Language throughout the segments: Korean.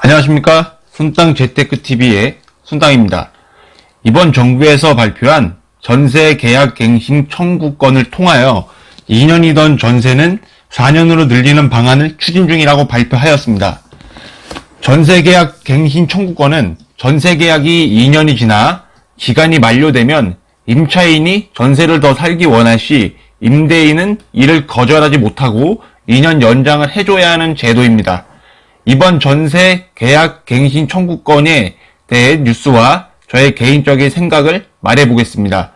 안녕하십니까. 순땅재테크TV의 순땅입니다. 이번 정부에서 발표한 전세 계약 갱신 청구권을 통하여 2년이던 전세는 4년으로 늘리는 방안을 추진 중이라고 발표하였습니다. 전세 계약 갱신 청구권은 전세 계약이 2년이 지나 기간이 만료되면 임차인이 전세를 더 살기 원할 시 임대인은 이를 거절하지 못하고 2년 연장을 해줘야 하는 제도입니다. 이번 전세 계약 갱신 청구권에 대해 뉴스와 저의 개인적인 생각을 말해보겠습니다.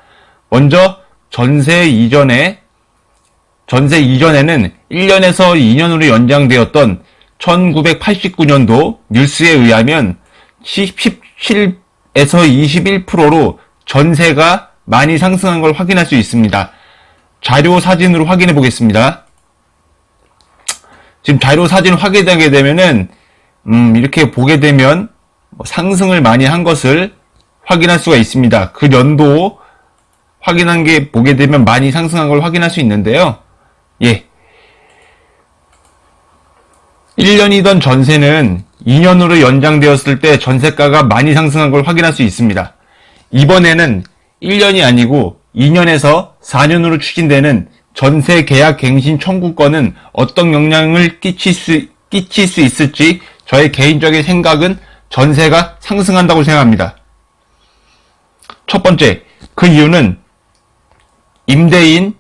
먼저 전세 이전에는 1년에서 2년으로 연장되었던 1989년도 뉴스에 의하면 17에서 21%로 전세가 많이 상승한 걸 확인할 수 있습니다. 자료 사진으로 확인해 보겠습니다. 지금 자료 사진 확인하게 되면은 이렇게 보게 되면 상승을 많이 한 것을 확인할 수가 있습니다. 그 연도 확인한 게 보게 되면 많이 상승한 걸 확인할 수 있는데요. 1년이던 전세는 2년으로 연장되었을 때 전세가가 많이 상승한 걸 확인할 수 있습니다. 이번에는 1년이 아니고 2년에서 4년으로 추진되는 전세 계약 갱신 청구권은 어떤 영향을 끼칠 수 있을지 저의 개인적인 생각은 전세가 상승한다고 생각합니다. 첫 번째, 그 이유는 임대인이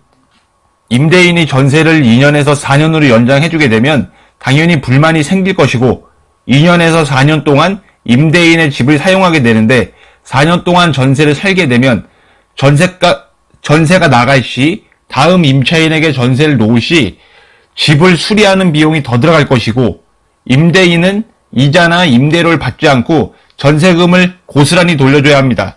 전세를 2년에서 4년으로 연장해주게 되면 당연히 불만이 생길 것이고 2년에서 4년 동안 임대인의 집을 사용하게 되는데 4년 동안 전세를 살게 되면 전세가 나갈 시 다음 임차인에게 전세를 놓을 시 집을 수리하는 비용이 더 들어갈 것이고 임대인은 이자나 임대료를 받지 않고 전세금을 고스란히 돌려줘야 합니다.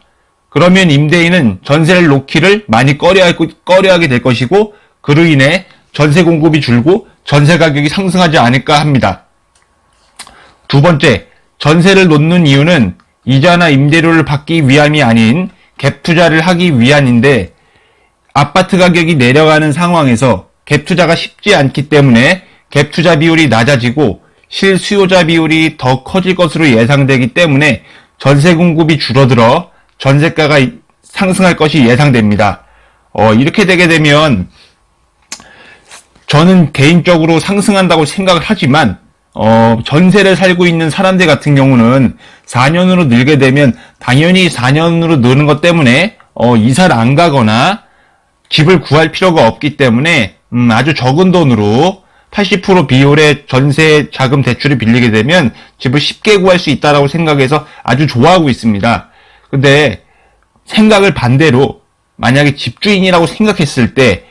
그러면 임대인은 전세를 놓기를 많이 꺼려하게 될 것이고 그로 인해 전세 공급이 줄고 전세 가격이 상승하지 않을까 합니다. 두 번째, 전세를 놓는 이유는 이자나 임대료를 받기 위함이 아닌 갭 투자를 하기 위함인데 아파트 가격이 내려가는 상황에서 갭 투자가 쉽지 않기 때문에 갭 투자 비율이 낮아지고 실수요자 비율이 더 커질 것으로 예상되기 때문에 전세 공급이 줄어들어 전세가가 상승할 것이 예상됩니다. 이렇게 되게 되면 저는 개인적으로 상승한다고 생각을 하지만 전세를 살고 있는 사람들 같은 경우는 4년으로 늘게 되면 당연히 4년으로 느는 것 때문에 이사를 안 가거나 집을 구할 필요가 없기 때문에 아주 적은 돈으로 80% 비율의 전세 자금 대출을 빌리게 되면 집을 쉽게 구할 수 있다고 생각해서 아주 좋아하고 있습니다. 근데 생각을 반대로 만약에 집주인이라고 생각했을 때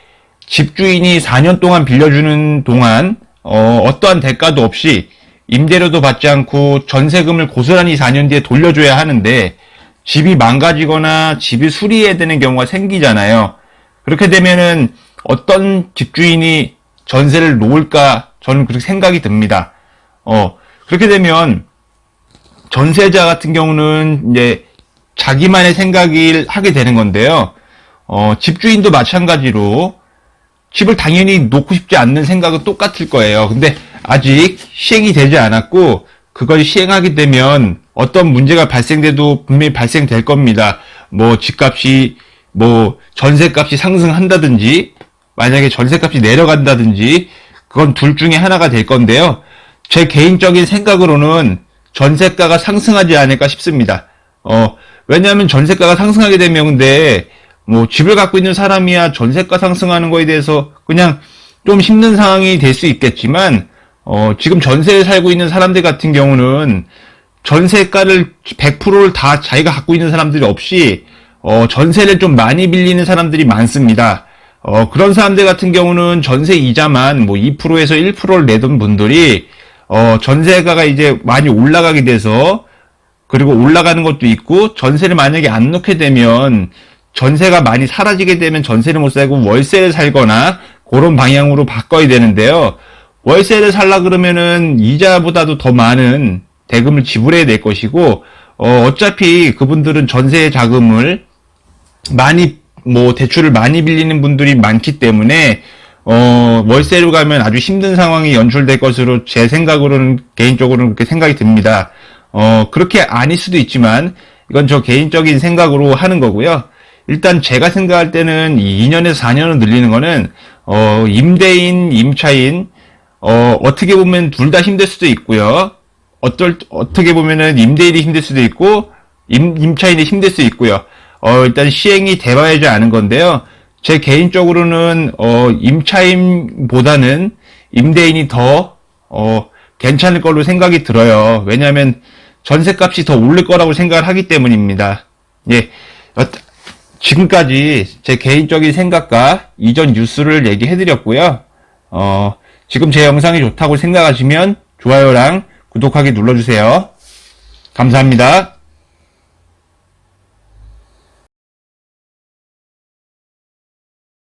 집주인이 4년 동안 빌려주는 동안 어떠한 대가도 없이 임대료도 받지 않고 전세금을 고스란히 4년 뒤에 돌려줘야 하는데 집이 망가지거나 집이 수리해야 되는 경우가 생기잖아요. 그렇게 되면은 어떤 집주인이 전세를 놓을까 저는 그렇게 생각이 듭니다. 그렇게 되면 전세자 같은 경우는 이제 자기만의 생각을 하게 되는 건데요. 집주인도 마찬가지로 집을 당연히 놓고 싶지 않는 생각은 똑같을 거예요. 근데 아직 시행이 되지 않았고 그걸 시행하게 되면 어떤 문제가 발생돼도 분명히 발생될 겁니다. 집값이 전세값이 상승한다든지 만약에 전세값이 내려간다든지 그건 둘 중에 하나가 될 건데요. 제 개인적인 생각으로는 전세가가 상승하지 않을까 싶습니다. 왜냐하면 전세가가 상승하게 되면 근데 집을 갖고 있는 사람이야 전세가 상승하는 거에 대해서 그냥 좀 힘든 상황이 될 수 있겠지만 지금 전세에 살고 있는 사람들 같은 경우는 전세가를 100%를 다 자기가 갖고 있는 사람들이 없이 전세를 좀 많이 빌리는 사람들이 많습니다. 그런 사람들 같은 경우는 전세 이자만 2%에서 1%를 내던 분들이 전세가가 이제 많이 올라가게 돼서 그리고 올라가는 것도 있고 전세를 만약에 안 넣게 되면 전세가 많이 사라지게 되면 전세를 못 살고 월세를 살거나 그런 방향으로 바꿔야 되는데요. 월세를 살라 그러면은 이자보다도 더 많은 대금을 지불해야 될 것이고 어차피 그분들은 전세 자금을 많이 대출을 많이 빌리는 분들이 많기 때문에 월세로 가면 아주 힘든 상황이 연출될 것으로 제 생각으로는 개인적으로는 그렇게 생각이 듭니다. 그렇게 아닐 수도 있지만, 이건 저 개인적인 생각으로 하는 거고요. 일단 제가 생각할 때는 2년에서 4년을 늘리는 거는, 임대인, 임차인, 어떻게 보면 둘 다 힘들 수도 있고요. 어떻게 보면은 임대인이 힘들 수도 있고, 임차인이 힘들 수 있고요. 일단 시행이 돼봐야지 아는 건데요. 제 개인적으로는, 임차인보다는 임대인이 더, 괜찮을 걸로 생각이 들어요. 왜냐하면 전셋값이 더 오를 거라고 생각을 하기 때문입니다. 예. 지금까지 제 개인적인 생각과 이전 뉴스를 얘기해드렸고요. 지금 제 영상이 좋다고 생각하시면 좋아요랑 구독하기 눌러주세요. 감사합니다.